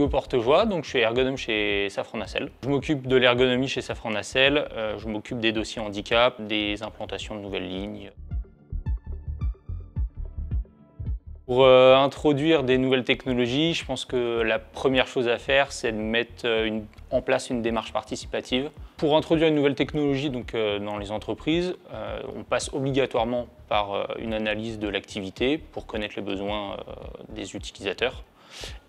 Hugo Portevoix, donc je suis ergonome chez Safran Nacelle. Je m'occupe de l'ergonomie chez Safran Nacelle, je m'occupe des dossiers handicap, des implantations de nouvelles lignes. Pour introduire des nouvelles technologies, je pense que la première chose à faire, c'est de mettre en place une démarche participative. Pour introduire une nouvelle technologie dans les entreprises, on passe obligatoirement par une analyse de l'activité pour connaître les besoins des utilisateurs.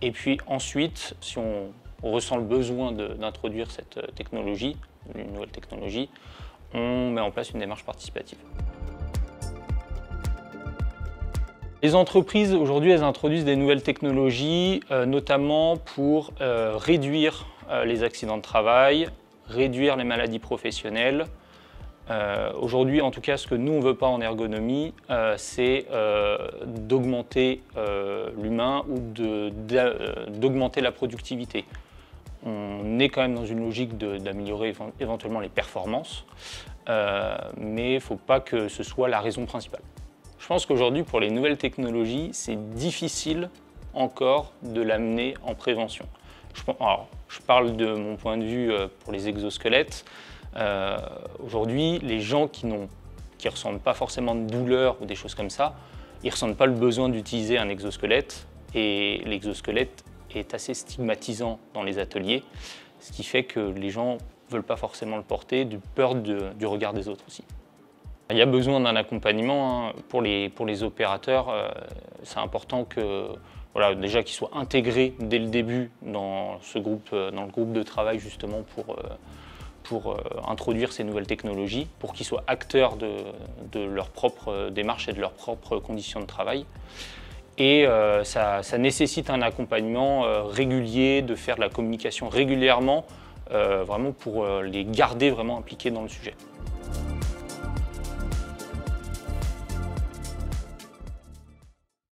Et puis ensuite, si on ressent le besoin d'introduire cette technologie, une nouvelle technologie, on met en place une démarche participative. Les entreprises, aujourd'hui, elles introduisent des nouvelles technologies, notamment pour réduire les accidents de travail, réduire les maladies professionnelles. Aujourd'hui, en tout cas, ce que nous, on ne veut pas en ergonomie, c'est d'augmenter l'humain ou d'augmenter la productivité. On est quand même dans une logique d'améliorer éventuellement les performances, mais il ne faut pas que ce soit la raison principale. Je pense qu'aujourd'hui, pour les nouvelles technologies, c'est difficile encore de l'amener en prévention. Je parle de mon point de vue pour les exosquelettes. Aujourd'hui, les gens qui ne ressentent pas forcément de douleur ou des choses comme ça, ils ne ressentent pas le besoin d'utiliser un exosquelette. Et l'exosquelette est assez stigmatisant dans les ateliers, ce qui fait que les gens ne veulent pas forcément le porter, de peur du regard des autres aussi. Il y a besoin d'un accompagnement pour les opérateurs. C'est important que, déjà qu'ils soient intégrés dès le début dans le groupe de travail justement pour introduire ces nouvelles technologies, pour qu'ils soient acteurs de leur propre démarche et de leurs propres conditions de travail. Et ça nécessite un accompagnement régulier, de faire de la communication régulièrement, vraiment pour les garder vraiment impliqués dans le sujet.